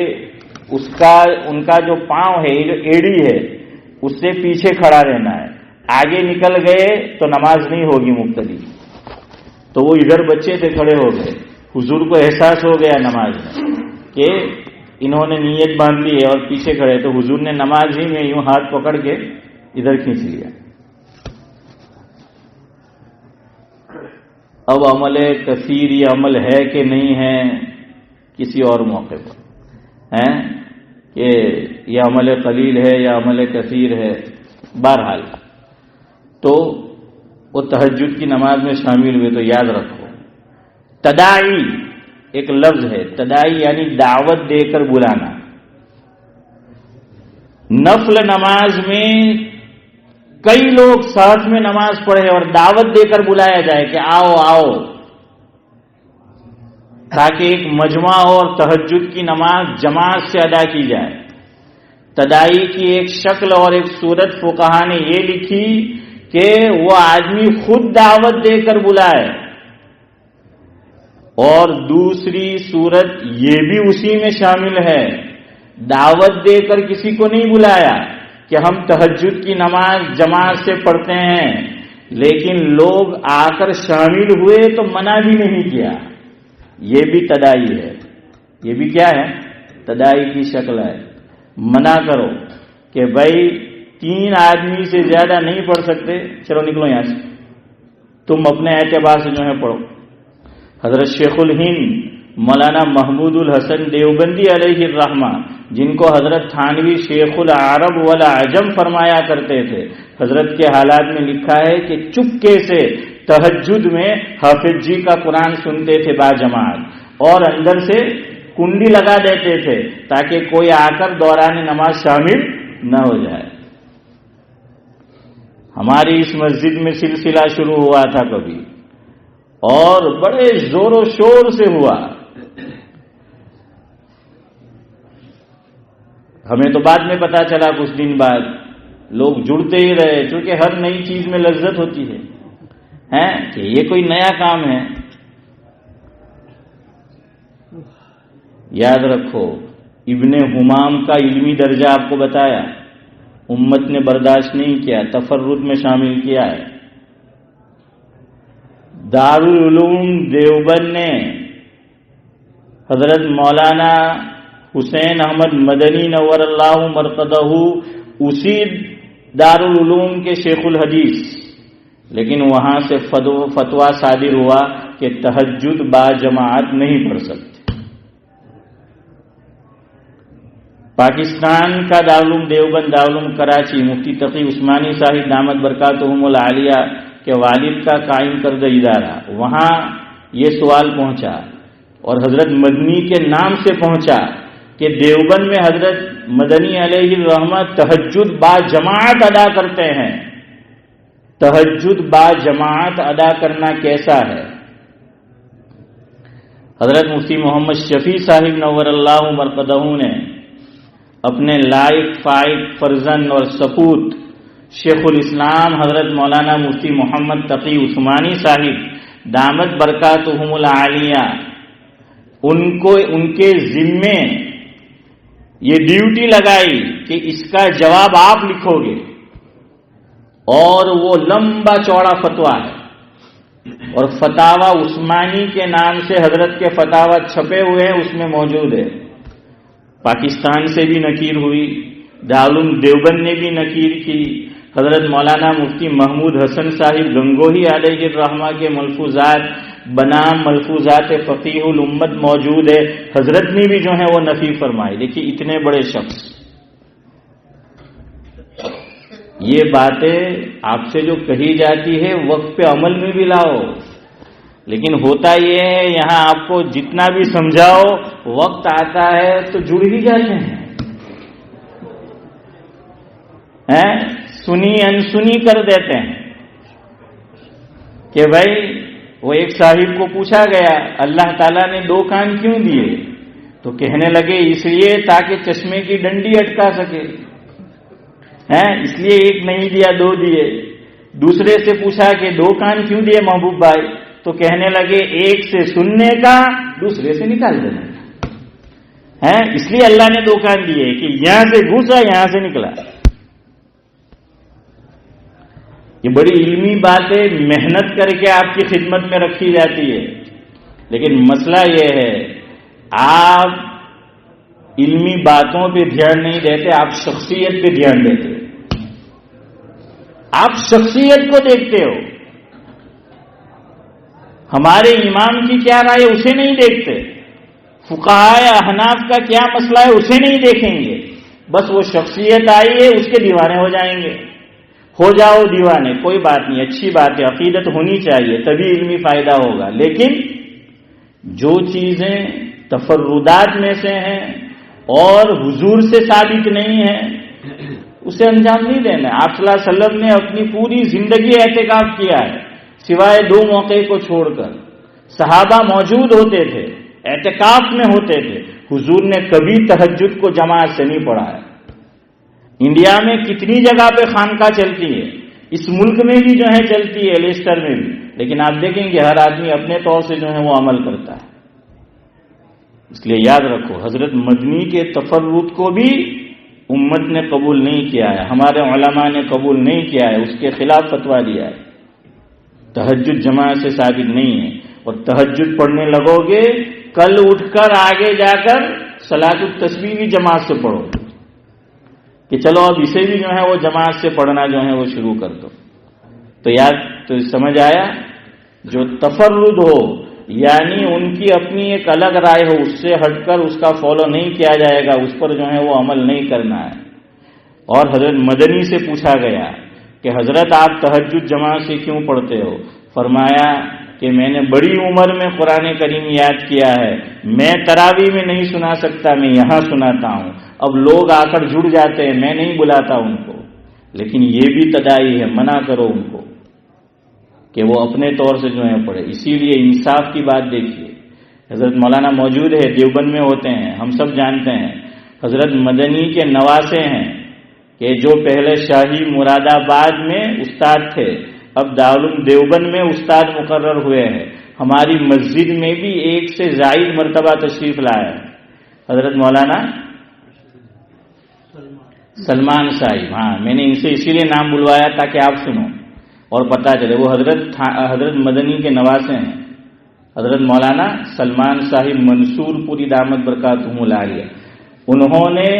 ان کا جو پاؤں ہے، جو ایڑی ہے، اس سے پیچھے کھڑا رہنا ہے. آگے نکل گئے تو نماز نہیں ہوگی مقتدی. تو وہ ادھر بچے تھے، کھڑے ہو گئے. حضور کو احساس ہو گیا نماز میں کہ انہوں نے نیت باندھ لی ہے اور پیچھے کھڑے. تو حضور نے نماز ہی میں یوں ہاتھ پکڑ کے ادھر کھینچ لیا. اب عمل کثیر یہ عمل ہے کہ نہیں ہے کسی اور موقع پر ہے کہ یہ عمل قلیل ہے یا عمل کثیر ہے. بہرحال تو وہ تہجد کی نماز میں شامل ہوئے. تو یاد رکھو، تداعی ایک لفظ ہے، تداعی یعنی دعوت دے کر بلانا. نفل نماز میں کئی لوگ ساتھ میں نماز پڑھے اور دعوت دے کر بلایا جائے کہ آؤ آؤ، تاکہ ایک مجمع اور تہجد کی نماز جماعت سے ادا کی جائے۔ تدائی کی ایک شکل اور ایک صورت فقہا نے یہ لکھی کہ وہ آدمی خود دعوت دے کر بلائے، اور دوسری صورت یہ بھی اسی میں شامل ہے، دعوت دے کر کسی کو نہیں بلایا کہ ہم تہجد کی نماز جماعت سے پڑھتے ہیں، لیکن لوگ آ کر شامل ہوئے تو منع بھی نہیں کیا۔ یہ بھی تدائی ہے، یہ بھی کیا ہے؟ تدائی کی شکل ہے۔ منع کرو کہ بھائی 3 آدمی سے زیادہ نہیں پڑھ سکتے، چلو نکلو یہاں سے، تم اپنے اعتبار سے جو ہے پڑھو۔ حضرت شیخ الہند مولانا محمود الحسن دیوبندی علیہ الرحمہ، جن کو حضرت تھانوی شیخ العرب والعجم فرمایا کرتے تھے، حضرت کے حالات میں لکھا ہے کہ چپکے سے تہجد میں حافظ جی کا قرآن سنتے تھے باجماعت، اور اندر سے کنڈی لگا دیتے تھے تاکہ کوئی آ کر دوران نماز شامل نہ ہو جائے۔ ہماری اس مسجد میں سلسلہ شروع ہوا تھا کبھی، اور بڑے زور و شور سے ہوا۔ ہمیں تو بعد میں پتا چلا، کچھ دن بعد لوگ جڑتے ہی رہے، چونکہ ہر نئی چیز میں لذت ہوتی ہے کہ یہ کوئی نیا کام ہے۔ یاد رکھو، ابن حمام کا علمی درجہ آپ کو بتایا، امت نے برداشت نہیں کیا، تفرد میں شامل کیا ہے۔ دارالعلوم دیوبند نے حضرت مولانا حسین احمد مدنی نور اللہ مرقدہ، اسی دارالعلوم کے شیخ الحدیث، لیکن وہاں سے فتویٰ صادر ہوا کہ تہجد با جماعت نہیں پڑھ سکتے۔ پاکستان کا دارالعلوم دیوبند، دارالعلوم کراچی، مفتی تقی عثمانی صاحب دامت برکاتہم العالیہ کے والد کا قائم کردہ ادارہ، وہاں یہ سوال پہنچا اور حضرت مدنی کے نام سے پہنچا کہ دیوبند میں حضرت مدنی علیہ الرحمہ تہجد با جماعت ادا کرتے ہیں، تہجد با جماعت ادا کرنا کیسا ہے؟ حضرت مفتی محمد شفیع صاحب نور اللہ مرقدہ نے اپنے لائق فائق فرزند اور سپوت شیخ الاسلام حضرت مولانا مفتی محمد تقی عثمانی صاحب دامت برکاتہم العالیہ، ان کے ذمے یہ ڈیوٹی لگائی کہ اس کا جواب آپ لکھو گے، اور وہ لمبا چوڑا فتویٰ ہے، اور فتاوی عثمانی کے نام سے حضرت کے فتاوی چھپے ہوئے ہیں، اس میں موجود ہے۔ پاکستان سے بھی نکیر ہوئی، دارالعلوم دیوبند نے بھی نکیر کی، حضرت مولانا مفتی محمود حسن صاحب گنگوہی علیہ الرحمہ کے ملفوظات بنام ملفوظات فقیہ الامت موجود ہے، حضرت نے بھی جو ہے وہ نفی فرمائی۔ دیکھیے اتنے بڑے شخص، یہ باتیں آپ سے جو کہی جاتی ہے وقت پہ عمل میں بھی لاؤ، لیکن ہوتا یہ ہے یہاں آپ کو جتنا بھی سمجھاؤ، وقت آتا ہے تو جڑ ہی جاتے ہیں، سنی انسنی کر دیتے ہیں کہ بھائی وہ ایک صاحب کو پوچھا گیا اللہ تعالیٰ نے 2 کان کیوں دیے؟ تو کہنے لگے اس لیے تاکہ چشمے کی ڈنڈی اٹکا سکے، اس لیے 1 نہیں دیا 2 دیے۔ دوسرے سے پوچھا کہ 2 کان کیوں دیے محبوب بھائی؟ تو کہنے لگے 1 سے سننے کا، دوسرے سے نکال دینے کا، اس لیے اللہ نے 2 کان دیے کہ یہاں سے گھسا یہاں سے نکلا۔ یہ بڑی علمی باتیں محنت کر کے آپ کی خدمت میں رکھی جاتی ہے، لیکن مسئلہ یہ ہے آپ علمی باتوں پہ دھیان نہیں دیتے، آپ شخصیت پہ دھیان دیتے، آپ شخصیت کو دیکھتے ہو۔ ہمارے امام کی کیا رائے اسے نہیں دیکھتے، فقہائے احناف کا کیا مسئلہ ہے اسے نہیں دیکھیں گے، بس وہ شخصیت آئی ہے اس کے دیوانے ہو جائیں گے۔ ہو جاؤ دیوانے، کوئی بات نہیں، اچھی بات ہے، عقیدت ہونی چاہیے تبھی علمی فائدہ ہوگا، لیکن جو چیزیں تفردات میں سے ہیں اور حضور سے ثابت نہیں ہیں اسے انجام نہیں دینا ہے۔ آپ صلی اللہ علیہ وسلم نے اپنی پوری زندگی اعتکاف کیا ہے، سوائے 2 موقع کو چھوڑ کر۔ صحابہ موجود ہوتے تھے، اعتکاف میں ہوتے تھے، حضور نے کبھی تہجد کو جماعت سے نہیں پڑھا ہے۔ انڈیا میں کتنی جگہ پہ خانقاہ چلتی ہے، اس ملک میں بھی جو ہے چلتی ہے، لیسٹر میں بھی، لیکن آپ دیکھیں گے ہر آدمی اپنے طور سے جو ہے وہ عمل کرتا ہے۔ اس لیے یاد رکھو، حضرت مدنی کے تفرد کو بھی امت نے قبول نہیں کیا ہے، ہمارے علماء نے قبول نہیں کیا ہے، اس کے خلاف فتویٰ دیا ہے۔ تہجد جماعت سے ثابت نہیں ہے، اور تہجد پڑھنے لگو گے کل اٹھ کر آگے جا کر صلاۃ التسبیح بھی جماعت سے پڑھو کہ چلو اب اسے بھی جو ہے وہ جماعت سے پڑھنا جو ہے وہ شروع کر دو۔ تو یاد تو سمجھ آیا، جو تفرد ہو یعنی ان کی اپنی ایک الگ رائے ہو، اس سے ہٹ کر اس کا فالو نہیں کیا جائے گا، اس پر جو ہے وہ عمل نہیں کرنا ہے۔ اور حضرت مدنی سے پوچھا گیا کہ حضرت آپ تہجد جماعت سے کیوں پڑھتے ہو؟ فرمایا کہ میں نے بڑی عمر میں قرآن کریم یاد کیا ہے، میں تراویح میں نہیں سنا سکتا، میں یہاں سناتا ہوں، اب لوگ آ کر جڑ جاتے ہیں، میں نہیں بلاتا ان کو، لیکن یہ بھی تدائی ہے، منع کرو ان کو کہ وہ اپنے طور سے جو ہے پڑھے۔ اسی لیے انصاف کی بات دیکھیے، حضرت مولانا موجود ہے، دیوبند میں ہوتے ہیں، ہم سب جانتے ہیں، حضرت مدنی کے نواسے ہیں کہ جو پہلے شاہی مراد آباد میں استاد تھے، اب دارالعلوم دیوبند میں استاد مقرر ہوئے ہیں، ہماری مسجد میں بھی 1 سے زائد مرتبہ تشریف لایا ہے حضرت مولانا سلمان صاحب۔ ہاں، میں نے ان سے اسی لیے نام بلوایا تاکہ آپ سنو اور پتہ چلے، وہ حضرت مدنی کے نواسے ہیں، حضرت مولانا سلمان صاحب منصور پوری دامت برکاتہم العالیہ۔ انہوں نے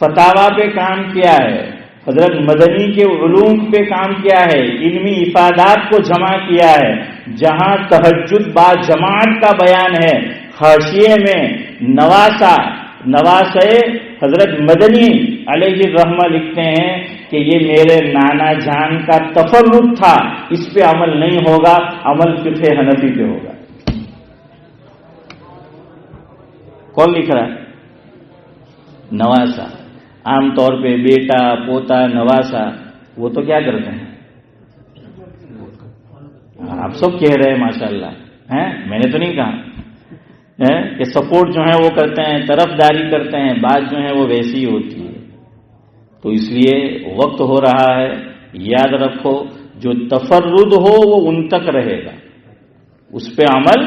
فتاوا پہ کام کیا ہے، حضرت مدنی کے علوم پہ کام کیا ہے، علمی افادات کو جمع کیا ہے۔ جہاں تہجد با جماعت کا بیان ہے، حاشیے میں نواسے حضرت مدنی علیہ الرحمہ لکھتے ہیں کہ یہ میرے نانا جان کا تفرد تھا، اس پہ عمل نہیں ہوگا، عمل فقہ حنفی پہ ہوگا۔ کون لکھ رہا ہے؟ نواسا۔ عام طور پہ بیٹا، پوتا، نواسا وہ تو کیا کرتے ہیں؟ آپ سب کہہ رہے ہیں ماشاءاللہ، میں نے تو نہیں کہا کہ سپورٹ جو ہے وہ کرتے ہیں، طرفداری کرتے ہیں، بات جو ہے وہ ویسی ہی ہوتی ہے۔ تو اس لیے وقت ہو رہا ہے، یاد رکھو جو تفرد ہو وہ ان تک رہے گا، اس پہ عمل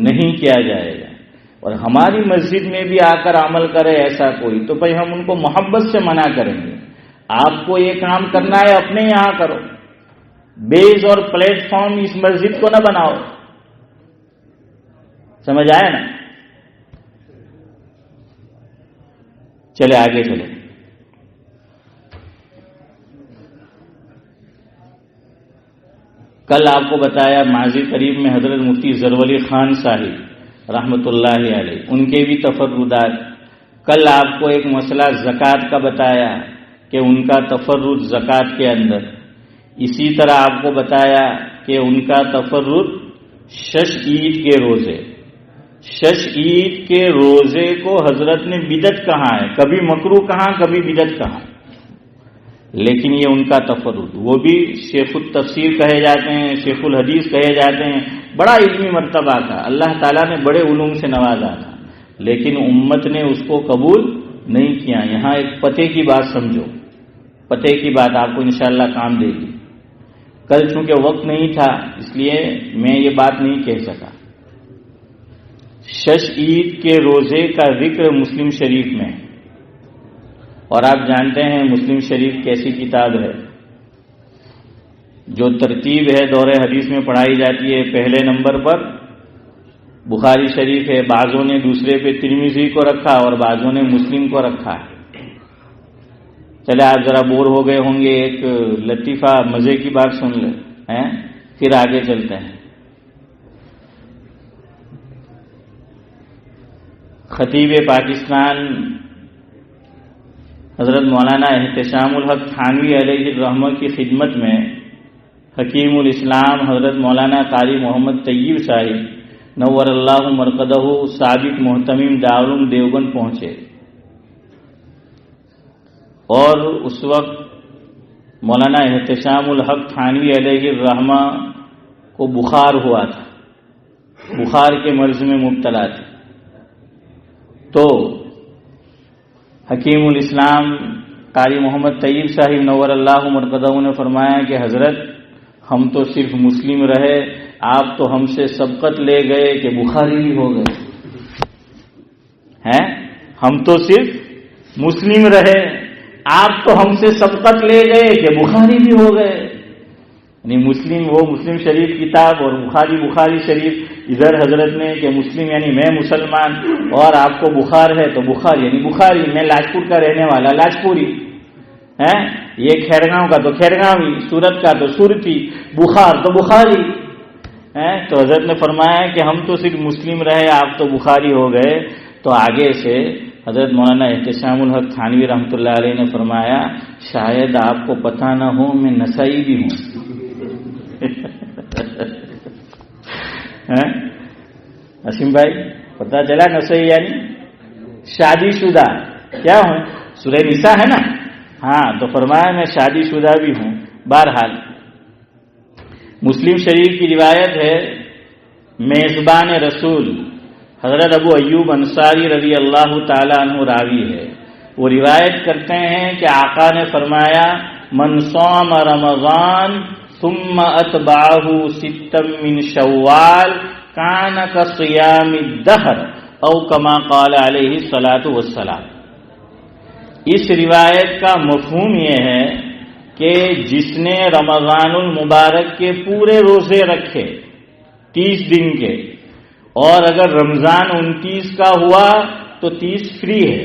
نہیں کیا جائے گا۔ اور ہماری مسجد میں بھی آ کر عمل کرے ایسا کوئی تو بھائی ہم ان کو محبت سے منع کریں گے، آپ کو یہ کام کرنا ہے اپنے یہاں کرو، بیس اور پلیٹ فارم اس مسجد کو نہ بناؤ۔ سمجھ آیا نا؟ چلے آگے چلے۔ کل آپ کو بتایا ماضی قریب میں حضرت مفتی ظرفعلی خان صاحب رحمۃ اللہ علیہ، ان کے بھی تفردات۔ کل آپ کو ایک مسئلہ زکوٰۃ کا بتایا کہ ان کا تفرد زکوٰۃ کے اندر، اسی طرح آپ کو بتایا کہ ان کا تفرد شش عید کے روزے، شش عید کے روزے کو حضرت نے بدعت کہا ہے، کبھی مکروہ کہا، کبھی بدعت کہا، لیکن یہ ان کا تفرد، وہ بھی شیخ التفسیر کہے جاتے ہیں، شیخ الحدیث کہے جاتے ہیں، بڑا علمی مرتبہ تھا، اللہ تعالیٰ نے بڑے علوم سے نوازا تھا، لیکن امت نے اس کو قبول نہیں کیا۔ یہاں ایک پتے کی بات سمجھو، پتے کی بات آپ کو انشاءاللہ کام دے گی۔ کل چونکہ وقت نہیں تھا اس لیے میں یہ بات نہیں کہہ سکا۔ شش عید کے روزے کا ذکر مسلم شریف میں، اور آپ جانتے ہیں مسلم شریف کیسی کتاب ہے، جو ترتیب ہے دور حدیث میں پڑھائی جاتی ہے، پہلے نمبر پر بخاری شریف ہے، بعضوں نے دوسرے پہ ترمذی کو رکھا اور بعضوں نے مسلم کو رکھا ہے۔ چلے آپ ذرا بور ہو گئے ہوں گے، ایک لطیفہ مزے کی بات سن لیں پھر آگے چلتے ہیں۔ خطیب پاکستان حضرت مولانا احتشام الحق تھانوی علیہ الرحمہ کی خدمت میں حکیم الاسلام حضرت مولانا قاری محمد طیب صاحب نور اللہ مرقدہ سابق محتمم دارالعلوم دیوبند پہنچے، اور اس وقت مولانا احتشام الحق تھانوی علیہ الرحمہ کو بخار ہوا تھا، بخار کے مرض میں مبتلا تھے. تو حکیم الاسلام قاری محمد طیب صاحب نور اللہ مرقدہ نے فرمایا کہ حضرت ہم تو صرف مسلم رہے، آپ تو ہم سے سبقت لے گئے کہ بخاری بھی ہو گئے ہیں. ہم تو صرف مسلم رہے، آپ تو ہم سے سبقت لے گئے کہ بخاری بھی ہو گئے. یعنی مسلم وہ مسلم شریف کتاب اور بخاری شریف. ادھر حضرت نے کہ مسلم یعنی میں مسلمان اور آپ کو بخار ہے تو بخار یعنی بخاری. میں لاجپور کا رہنے والا لاجپوری ہے، یہ کھیرگاؤں کا تو کھیرگاوی، سورت کا تو سورتی، بخار تو بخاری ہے. تو حضرت نے فرمایا کہ ہم تو صرف مسلم رہے، آپ تو بخاری ہو گئے. تو آگے سے حضرت مولانا احتشام الحق تھانوی رحمۃ اللہ علیہ نے فرمایا شاید آپ کو پتہ نہ ہو میں نسائی بھی ہوں. اسیم بھائی پتہ چلا نسائی یعنی شادی شدہ کیا ہوں؟ سورہ نساء ہے نا. ہاں تو فرمایا میں شادی شدہ بھی ہوں. بہرحال مسلم شریف کی روایت ہے، میزبان رسول حضرت ابو ایوب انصاری رضی اللہ تعالی عنہ راوی ہے. وہ روایت کرتے ہیں کہ آقا نے فرمایا من صام رمضان ثم اتبعه ستا من شوال کان کصیام الدہر او کما قال علیہ الصلاۃ والسلام. اس روایت کا مفہوم یہ ہے کہ جس نے رمضان المبارک کے پورے روزے رکھے 30 دن کے، اور اگر رمضان 29 کا ہوا تو 30 فری ہے،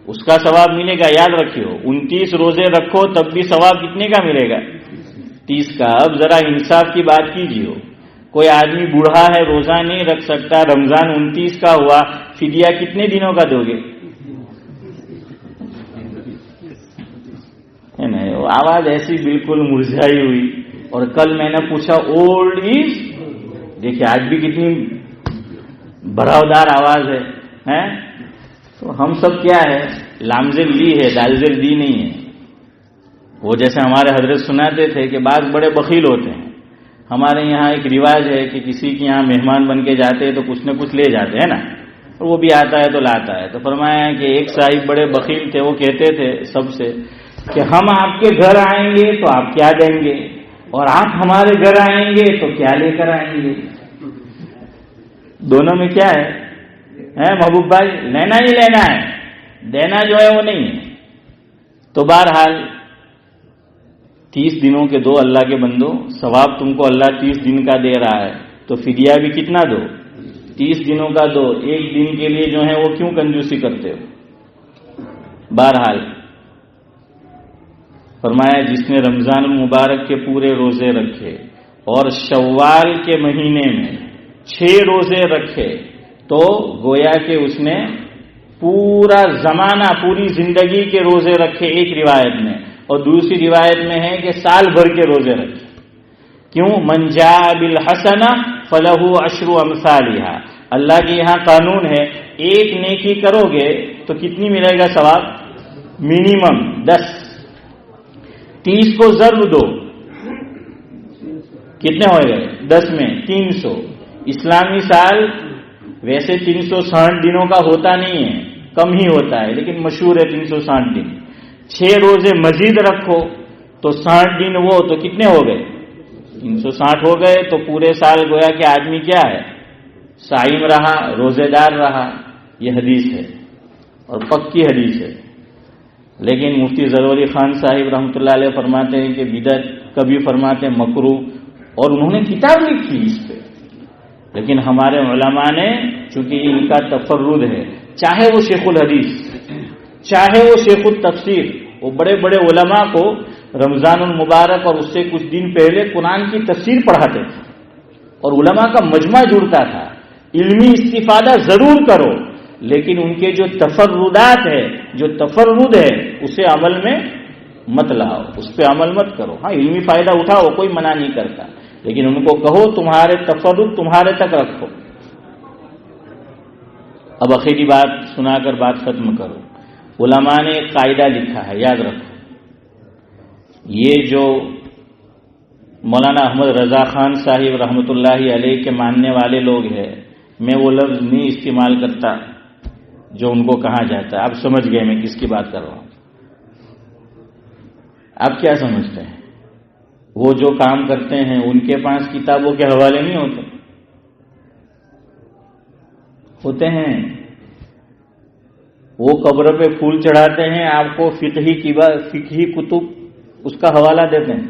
اس کا ثواب ملے گا. یاد رکھیو 29 روزے رکھو تب بھی ثواب کتنے کا ملے گا؟ 30 کا. اب ذرا انصاف کی بات کیجیے، کوئی آدمی بوڑھا ہے روزہ نہیں رکھ سکتا، رمضان 29 کا ہوا، فدیہ کتنے دنوں کا دو گے؟ نہیں، آواز ایسی بالکل مرجھائی ہوئی. اور کل میں نے پوچھا اولڈ از، دیکھیے آج بھی کتنی بڑھاودار آواز ہے. تو ہم سب کیا ہے، لامزل لی ہے، دالزل دی نہیں ہے. وہ جیسے ہمارے حضرت سناتے تھے کہ بعض بڑے بخیل ہوتے ہیں. ہمارے یہاں ایک رواج ہے کہ کسی کے یہاں مہمان بن کے جاتے ہیں تو کچھ نہ کچھ لے جاتے ہیں نا، اور وہ بھی آتا ہے تو لاتا ہے. تو فرمایا کہ ایک صاحب بڑے بخیل تھے، وہ کہتے تھے سب سے کہ ہم آپ کے گھر آئیں گے تو آپ کیا دیں گے، اور آپ ہمارے گھر آئیں گے تو کیا لے کر آئیں گے. دونوں میں کیا ہے محبوب بھائی؟ لینا ہی لینا ہے، دینا جو ہے وہ نہیں ہے. تو بہرحال 30 دنوں کے دو اللہ کے بندو، ثواب تم کو اللہ 30 دن کا دے رہا ہے، تو فدیہ بھی کتنا دو؟ 30 دنوں کا دو. ایک دن کے لیے جو ہے وہ کیوں کنجوسی کرتے ہو؟ بہرحال فرمایا جس نے رمضان المبارک کے پورے روزے رکھے اور شوال کے مہینے میں 6 روزے رکھے تو گویا کہ اس نے پورا زمانہ، پوری زندگی کے روزے رکھے ایک روایت میں، اور دوسری روایت میں ہے کہ سال بھر کے روزے رکھے. کیوں؟ من جاء بالحسنہ فلہ عشر امثالھا. اللہ کے یہاں قانون ہے ایک نیکی کرو گے تو کتنی ملے گا ثواب؟ منیمم 10. 30 کو ضرب دو، کتنے ہوئے گئے؟ 10 میں 300. اسلامی سال ویسے 360 دنوں کا ہوتا نہیں ہے، کم ہی ہوتا ہے، لیکن مشہور ہے 360 دن. 6 روزے مزید رکھو تو 60 دن، وہ تو کتنے ہو گئے؟ 360 ہو گئے. تو پورے سال گویا کہ آدمی کیا ہے؟ صائم رہا، روزے دار رہا. یہ حدیث ہے اور پکی حدیث ہے. لیکن مفتی ظفر علی خان صاحب رحمۃ اللہ علیہ فرماتے ہیں کہ بدعت، کبھی فرماتے ہیں مکروہ، اور انہوں نے کتاب لکھی اس پہ. لیکن ہمارے علماء نے، چونکہ ان کا تفرد ہے، چاہے وہ شیخ الحدیث، چاہے وہ شیخ التفسیر، وہ بڑے بڑے علماء کو رمضان المبارک اور اس سے کچھ دن پہلے قرآن کی تفسیر پڑھاتے تھے، اور علماء کا مجمع جڑتا تھا. علمی استفادہ ضرور کرو، لیکن ان کے جو تفردات ہے، جو تفرد ہے، اسے عمل میں مت لاؤ، اس پہ عمل مت کرو. ہاں علمی فائدہ اٹھاؤ، کوئی منع نہیں کرتا، لیکن ان کو کہو تمہارے تفرد تمہارے تک رکھو. اب آخری بات سنا کر بات ختم کرو. علماء نے ایک قاعدہ لکھا ہے، یاد رکھو، یہ جو مولانا احمد رضا خان صاحب رحمۃ اللہ علیہ کے ماننے والے لوگ ہیں، میں وہ لفظ نہیں استعمال کرتا جو ان کو کہا جاتا ہے. آپ سمجھ گئے میں کس کی بات کر رہا ہوں. آپ کیا سمجھتے ہیں؟ وہ جو کام کرتے ہیں ان کے پاس کتابوں کے حوالے نہیں ہوتے ہیں. وہ قبر پہ پھول چڑھاتے ہیں، آپ کو فقہی کتب اس کا حوالہ دیتے ہیں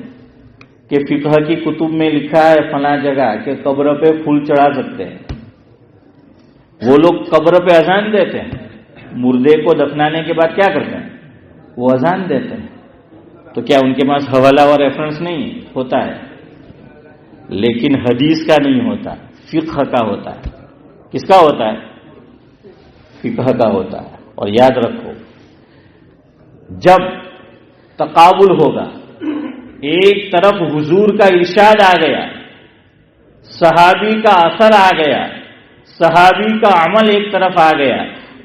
کہ فقہ کی کتب میں لکھا ہے فلاں جگہ کہ قبر پہ پھول چڑھا سکتے ہیں. وہ لوگ قبر پہ اذان دیتے ہیں، مردے کو دفنانے کے بعد کیا کرتے ہیں؟ وہ اذان دیتے ہیں. تو کیا ان کے پاس حوالہ اور ریفرنس نہیں ہوتا ہے؟ لیکن حدیث کا نہیں ہوتا، فقہ کا ہوتا ہے. کس کا ہوتا ہے؟ فقہ کا ہوتا ہے. اور یاد رکھو، جب تقابل ہوگا، ایک طرف حضور کا ارشاد آ گیا، صحابی کا اثر آ گیا، صحابی کا عمل ایک طرف آ گیا،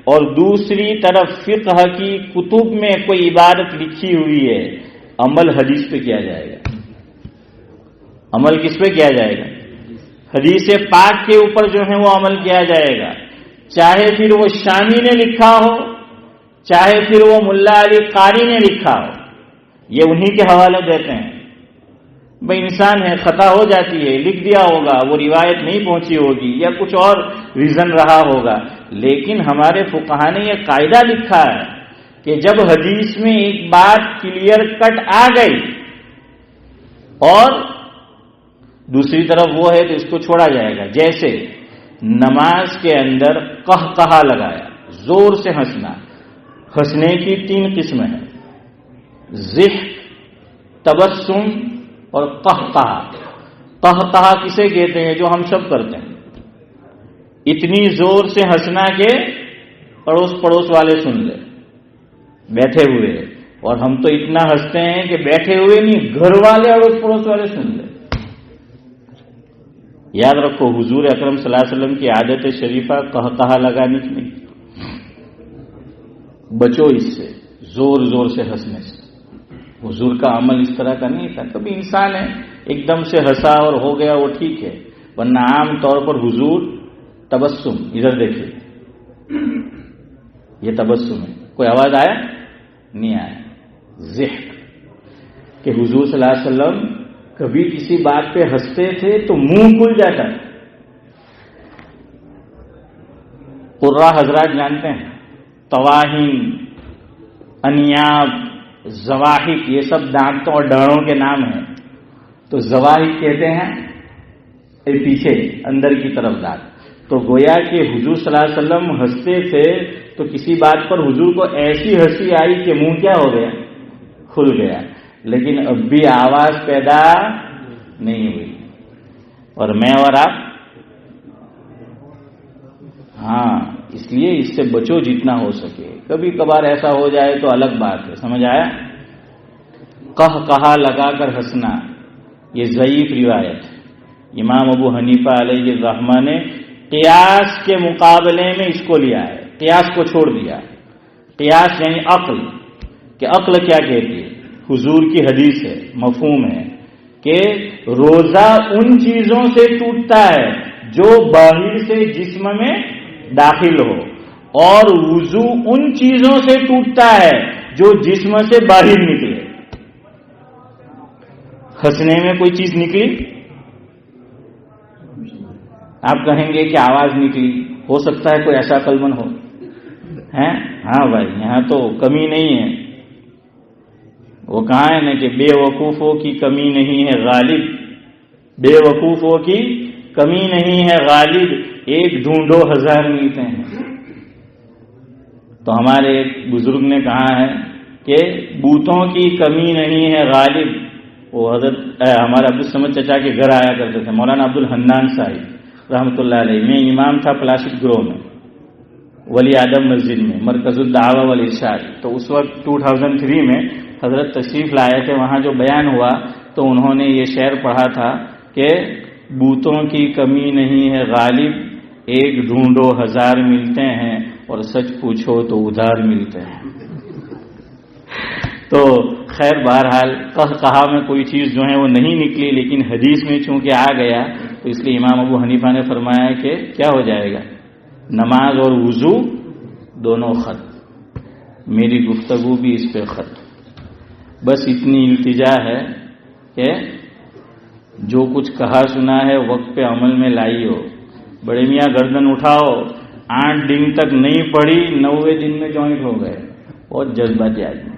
اور دوسری طرف فقہ کی کتب میں کوئی عبادت لکھی ہوئی ہے، عمل حدیث پہ کیا جائے گا. عمل کس پہ کیا جائے گا؟ حدیث پاک کے اوپر جو ہے وہ عمل کیا جائے گا. چاہے پھر وہ شامی نے لکھا ہو، چاہے پھر وہ ملا علی قاری نے لکھا ہو، یہ انہی کے حوالے دیتے ہیں. بھائی انسان ہے، خطا ہو جاتی ہے، لکھ دیا ہوگا، وہ روایت نہیں پہنچی ہوگی یا کچھ اور ریزن رہا ہوگا. لیکن ہمارے فقہا نے یہ قاعدہ لکھا ہے کہ جب حدیث میں ایک بات کلیئر کٹ آ گئی اور دوسری طرف وہ ہے تو اس کو چھوڑا جائے گا. جیسے نماز کے اندر قہقہا لگایا، زور سے ہنسنا. ہنسنے کی 3 قسمیں ہیں: ضحک، تبسم اور قہقہا. قہقہا کسے کہتے ہیں؟ جو ہم سب کرتے ہیں، اتنی زور سے ہنسنا کہ پڑوس والے سن لے بیٹھے ہوئے. اور ہم تو اتنا ہنستے ہیں کہ بیٹھے ہوئے نہیں، گھر والے اڑوس پڑوس والے سن لے. یاد رکھو، حضور اکرم صلی اللہ علیہ وسلم کی عادت شریفہ قہقہا لگانے کی نہیں. بچو اس سے، زور زور سے ہنسنے سے. حضور کا عمل اس طرح کا نہیں تھا. کبھی انسان ہے ایک دم سے ہنسا اور ہو گیا وہ ٹھیک ہے، ورنہ عام طور پر حضور تبسم، ادھر دیکھیے، یہ تبسم ہے. کوئی آواز آیا؟ نہیں آیا. ضحک کہ حضور صلی اللہ علیہ وسلم کبھی کسی بات پہ ہنستے تھے تو منہ کھل جاتا. قرہ حضرات جانتے ہیں، تواہین، انیاب، زواحق، یہ سب دانتوں اور ڈاڑوں کے نام ہیں. تو زواحق کہتے ہیں پیچھے اندر کی طرف دانت. تو گویا کہ حضور صلی اللہ علیہ وسلم ہنستے تھے تو کسی بات پر حضور کو ایسی ہنسی آئی کہ منہ کیا ہو گیا؟ کھل گیا. لیکن اب بھی آواز پیدا نہیں ہوئی. اور میں اور آپ، ہاں، اس لیے اس سے بچو جتنا ہو سکے. کبھی کبھار ایسا ہو جائے تو الگ بات ہے. سمجھ آیا؟ قہقہا لگا کر ہنسنا یہ ضعیف روایت ہے. امام ابو حنیفہ علیہ الرحمہ نے قیاس کے مقابلے میں اس کو لیا ہے، قیاس کو چھوڑ دیا. قیاس یعنی عقل، کہ عقل کیا کہتی ہے؟ حضور کی حدیث ہے، مفہوم ہے کہ روزہ ان چیزوں سے ٹوٹتا ہے جو باہر سے جسم میں داخل ہو، اور وضو ان چیزوں سے ٹوٹتا ہے جو جسم سے باہر نکلے. ہنسنے میں کوئی چیز نکلی، آپ کہیں گے کہ آواز نکلی، ہو سکتا ہے کوئی ایسا عقل مند ہو. ہاں بھائی، یہاں تو کمی نہیں ہے. وہ کہاں ہے نا کہ بے وقوفوں کی کمی نہیں ہے غالب، بے وقوفوں کی کمی نہیں ہے غالب، ایک ڈھونڈو ہزار ملتے ہیں. تو ہمارے ایک بزرگ نے کہا ہے کہ بوتوں کی کمی نہیں ہے غالب. وہ حضرت ہمارے عبدالصمد چچا کے گھر آیا کرتے تھے، مولانا عبد الحنان صاحب رحمۃ اللہ علیہ. میں امام تھا پلاسٹ گروہ میں، ولی اعظم مسجد میں، مرکز الدعوہ والارشاد. تو اس وقت 2003 میں حضرت تشریف لائے تھے. وہاں جو بیان ہوا تو انہوں نے یہ شعر پڑھا تھا کہ بوتوں کی کمی نہیں ہے غالب، ایک ڈھونڈو ہزار ملتے ہیں، اور سچ پوچھو تو ادھار ملتے ہیں. تو خیر بہرحال کہا میں کوئی چیز جو ہے وہ نہیں نکلی، لیکن حدیث میں چونکہ آ گیا تو اس لیے امام ابو حنیفہ نے فرمایا کہ کیا ہو جائے گا، نماز اور وضو دونوں ختم، میری گفتگو بھی اس پہ ختم۔ بس اتنی التجا ہے کہ جو کچھ کہا سنا ہے وقت پہ عمل میں لائی ہو۔ بڑے میاں گردن اٹھاؤ، 8 دن تک نہیں پڑھی، 90 دن میں جوائنٹ ہو گئے، بہت جذباتی آدمی۔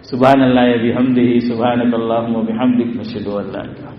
سبحان اللہ بحمدہ، سبحانک اللہم وبحمدک، نشہد ان لا الہ الا انت۔